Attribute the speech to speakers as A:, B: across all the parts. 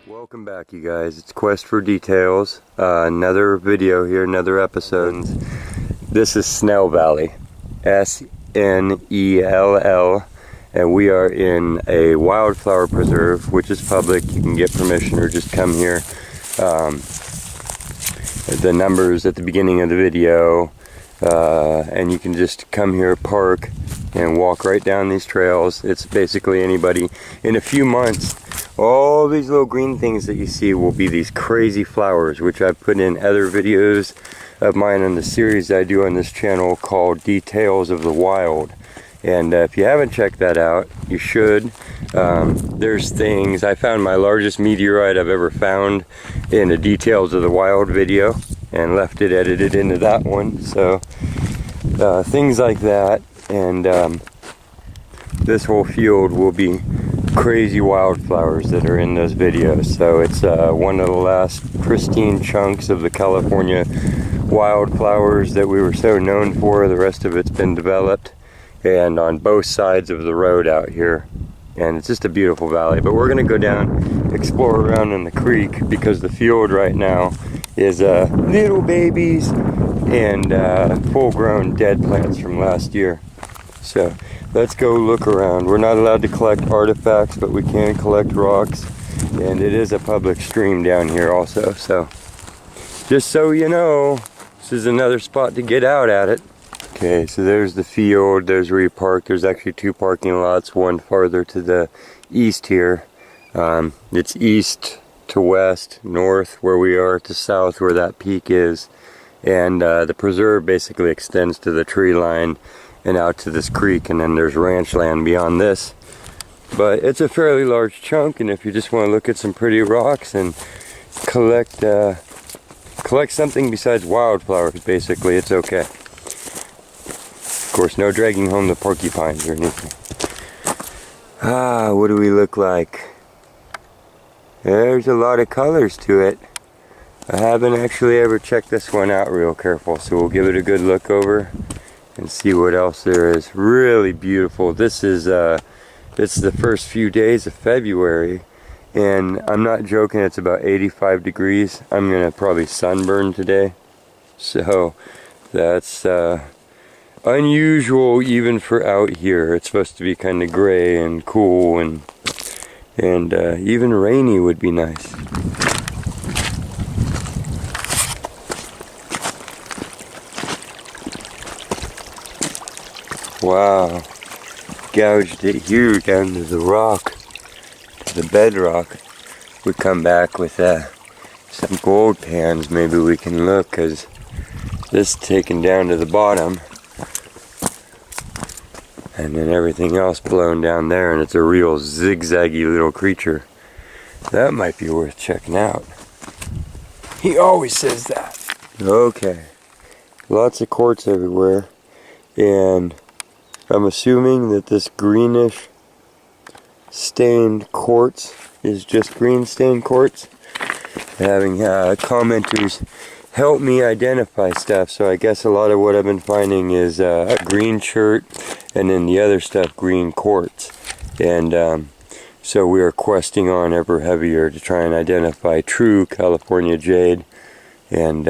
A: Welcome back, you guys. It's Quest for Details. Another video here, another episode. This is Snell Valley, S-N-E-L-L, and we are in a wildflower preserve, which is public. You can get permission or just come here. The numbers at the beginning of the video, and you can just come here, park, and walk right down these trails. It's basically anybody. In a few months, all these little green things that you see will be these crazy flowers, which I've put in other videos of mine in the series I do on this channel called Details of the Wild. And if you haven't checked that out, you should. There's things, I found my largest meteorite I've ever found in a Details of the Wild video and left it edited into that one. So things like that, and this whole field will be crazy wildflowers that are in those videos. So it's one of the last pristine chunks of the California wildflowers that we were so known for. The rest of it's been developed, and on both sides of the road out here, and it's just a beautiful valley. But we're gonna go down, explore around in the creek, because the field right now is little babies and full-grown dead plants from last year. So let's go look around. We're not allowed to collect artifacts, but we can collect rocks, and it is a public stream down here also. So just so you know, this is another spot to get out at it. Okay, so there's the field, there's where you park. There's actually two parking lots, one farther to the east here. It's east to west, north where we are, to south where that peak is. And the preserve basically extends to the tree line and out to this creek, and then there's ranch land beyond this. But it's a fairly large chunk, and if you just want to look at some pretty rocks and collect something besides wildflowers, basically, it's okay. Of course, no dragging home the porcupines or anything. What do we look like? There's a lot of colors to it. I haven't actually ever checked this one out real careful, so we'll give it a good look over and see what else there is. Really beautiful. This is it's the first few days of February, and I'm not joking, it's about 85 degrees. I'm gonna probably sunburn today, so that's unusual even for out here. It's supposed to be kind of gray and cool, and even rainy would be nice. Wow, gouged it here down to the rock, to the bedrock. We come back with some gold pans. Maybe we can look, because this is taken down to the bottom, and then everything else blown down there, and it's a real zigzaggy little creature. That might be worth checking out. He always says that. Okay, lots of quartz everywhere, and I'm assuming that this greenish stained quartz is just green stained quartz. Having commenters help me identify stuff, so I guess a lot of what I've been finding is a green shirt, and then the other stuff green quartz. And so we are questing on ever heavier to try and identify true California jade, and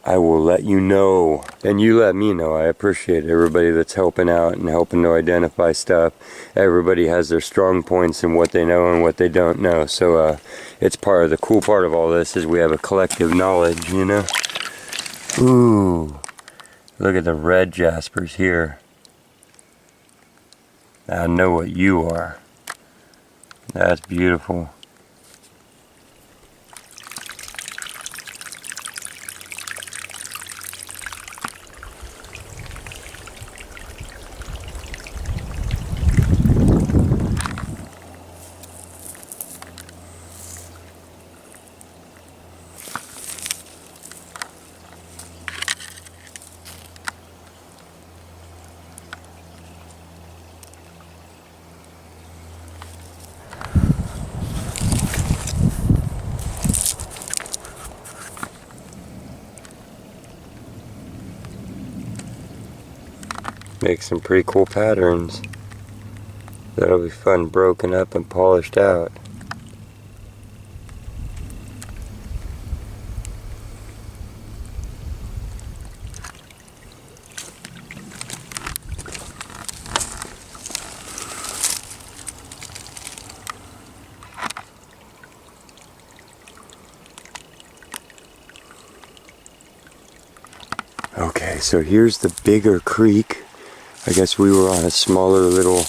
A: I will let you know, and you let me know. I appreciate everybody that's helping out and helping to identify stuff. Everybody has their strong points and what they know and what they don't know. So it's part of the cool part of all this is we have a collective knowledge, you know. Ooh, look at the red jaspers here. I know what you are. That's beautiful. Make some pretty cool patterns. That'll be fun, broken up and polished out. Okay, so here's the bigger creek. I guess we were on a smaller little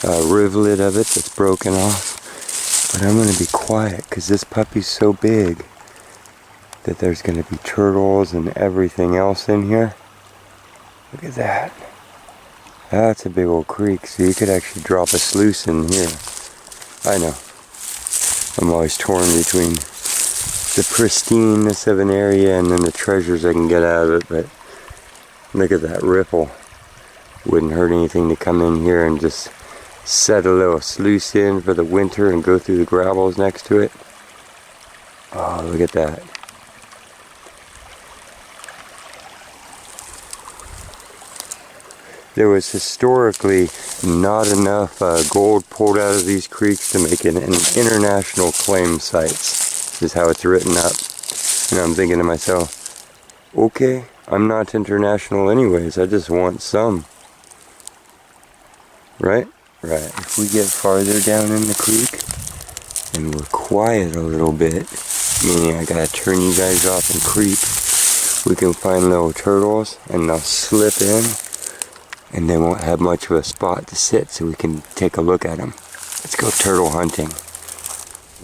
A: rivulet of it that's broken off. But I'm going to be quiet because this puppy's so big that there's going to be turtles and everything else in here. Look at that. That's a big old creek, so you could actually drop a sluice in here. I know. I'm always torn between the pristineness of an area and then the treasures I can get out of it, but look at that ripple. Wouldn't hurt anything to come in here and just set a little sluice in for the winter and go through the gravels next to it. Oh, look at that. There was historically not enough gold pulled out of these creeks to make it an international claim sites. This is how it's written up. And I'm thinking to myself, okay, I'm not international anyways, I just want some. Right? Right. If we get farther down in the creek and we're quiet a little bit, meaning I gotta turn you guys off and creep, we can find little turtles and they'll slip in and they won't have much of a spot to sit so we can take a look at them. Let's go turtle hunting.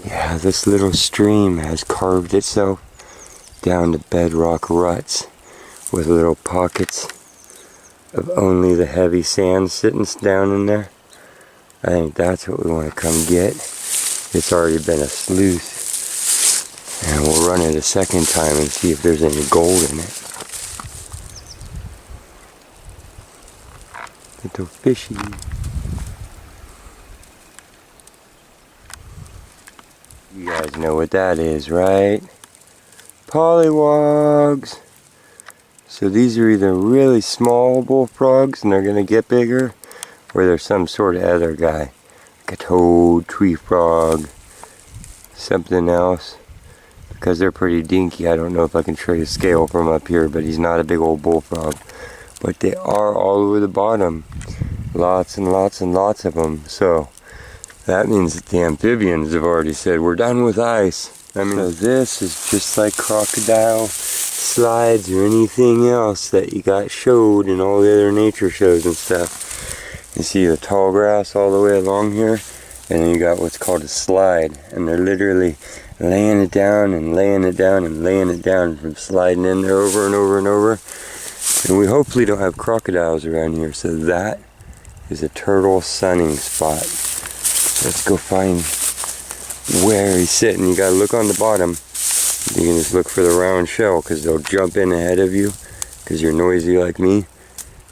A: Yeah, this little stream has carved itself down to bedrock ruts with little pockets of only the heavy sand sitting down in there. I think that's what we want to come get. It's already been a sluice. And we'll run it a second time and see if there's any gold in it. Little fishy. You guys know what that is, right? Pollywogs. So these are either really small bullfrogs and they're going to get bigger, or there's some sort of other guy. Like a toad, tree frog, something else. Because they're pretty dinky, I don't know if I can show you a scale from up here, but he's not a big old bullfrog. But they are all over the bottom. Lots and lots and lots of them. So that means that the amphibians have already said, we're done with ice. I mean, so this is just like crocodile slides or anything else that you got showed in all the other nature shows and stuff. You see the tall grass all the way along here, and then you got what's called a slide, and they're literally laying it down and laying it down and laying it down from sliding in there over and over and over. And we hopefully don't have crocodiles around here, so that is a turtle sunning spot. Let's go find where he's sitting. You gotta look on the bottom. You can just look for the round shell because they'll jump in ahead of you because you're noisy like me,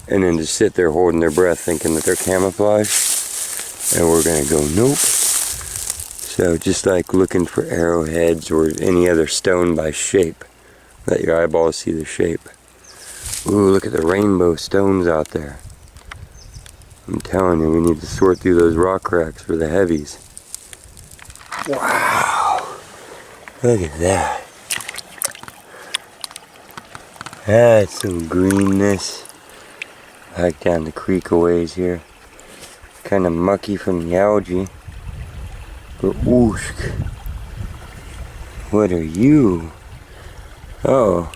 A: and then just sit there holding their breath thinking that they're camouflaged, and we're gonna go nope. So just like looking for arrowheads or any other stone by shape, let your eyeballs see the shape. Ooh, look at the rainbow stones out there. I'm telling you, we need to sort through those rock cracks for the heavies. Wow, look at that. That's some greenness. Back down the creek a ways here. Kind of mucky from the algae. But whoosh. What are you? Oh.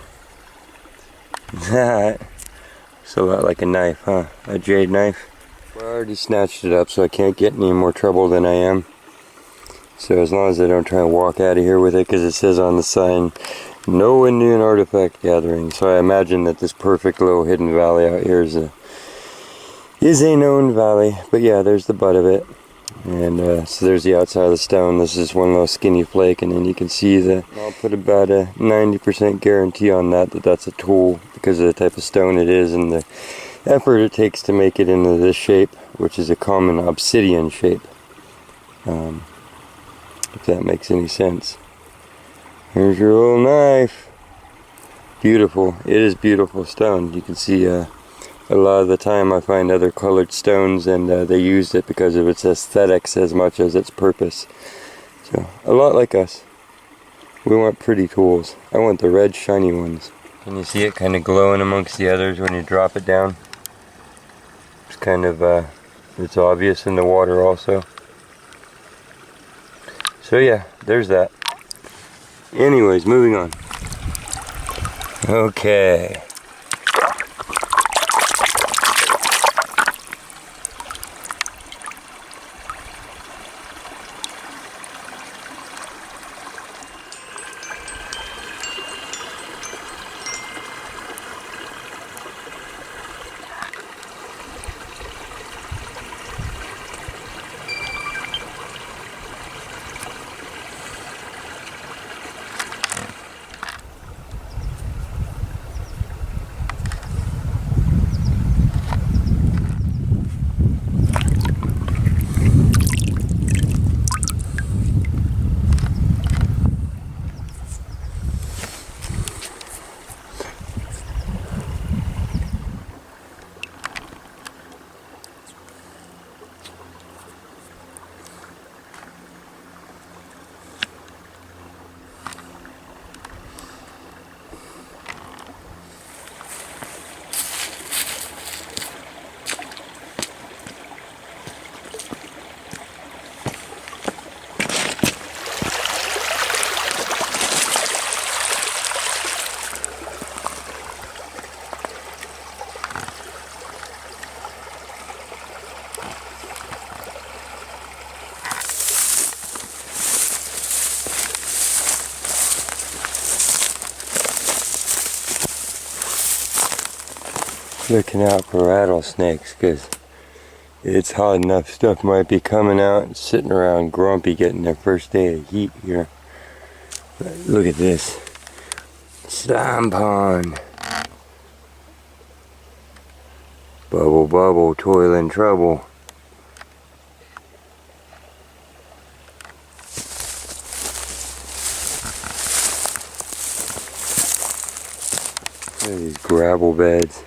A: That. It's a lot like a knife, huh? A jade knife. I already snatched it up, so I can't get any more trouble than I am. So as long as I don't try and walk out of here with it, because it says on the sign, no Indian artifact gathering. So I imagine that this perfect little hidden valley out here is a known valley. But yeah, there's the butt of it. And so there's the outside of the stone. This is one little skinny flake, and then you can see that I'll put about a 90% guarantee on that that's a tool because of the type of stone it is and the effort it takes to make it into this shape, which is a common obsidian shape. If that makes any sense. Here's your little knife. Beautiful. It is beautiful stone. You can see A lot of the time I find other colored stones, and they used it because of its aesthetics as much as its purpose. So, a lot like us. We want pretty tools. I want the red shiny ones. Can you see it kind of glowing amongst the others when you drop it down? It's kind of, it's obvious in the water also. So yeah, there's that. Anyways, moving on. Okay. Looking out for rattlesnakes, because it's hot enough stuff might be coming out and sitting around grumpy getting their first day of heat here. But look at this slime pond. Bubble bubble, toil and trouble. Look at these gravel beds.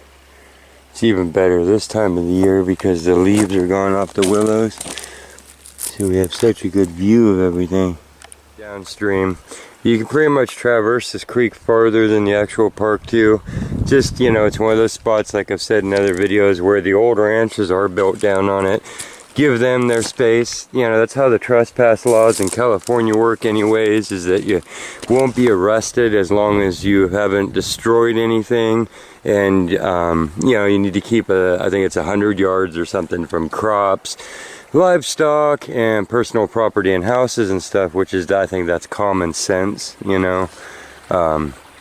A: It's even better this time of the year because the leaves are gone off the willows. So we have such a good view of everything. Downstream, you can pretty much traverse this creek farther than the actual park too. Just, you know, it's one of those spots, like I've said in other videos, where the old ranches are built down on it. Give them their space. You know, that's how the trespass laws in California work anyways, is that you won't be arrested as long as you haven't destroyed anything. And, you know, you need to keep, I think it's 100 yards or something from crops, livestock, and personal property and houses and stuff, which is, I think that's common sense, you know.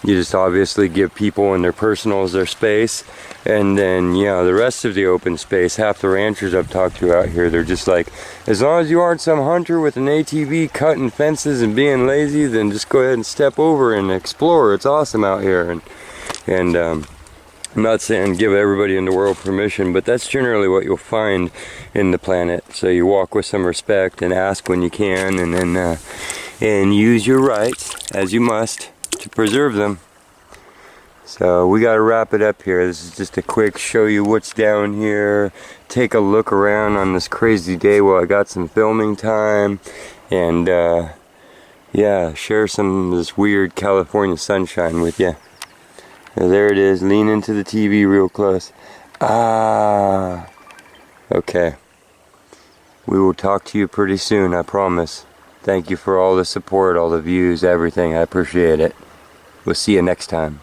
A: You just obviously give people and their personals their space, and then, you know, the rest of the open space, half the ranchers I've talked to out here, they're just like, as long as you aren't some hunter with an ATV cutting fences and being lazy, then just go ahead and step over and explore. It's awesome out here. And I'm not saying give everybody in the world permission, but that's generally what you'll find in the planet. So you walk with some respect and ask when you can, and then and use your rights, as you must, to preserve them. So we got to wrap it up here. This is just a quick show you what's down here, take a look around on this crazy day while I got some filming time, and yeah, share some of this weird California sunshine with you. There it is. Lean into the TV real close. Ah, okay. We will talk to you pretty soon, I promise. Thank you for all the support, all the views, everything. I appreciate it. We'll see you next time.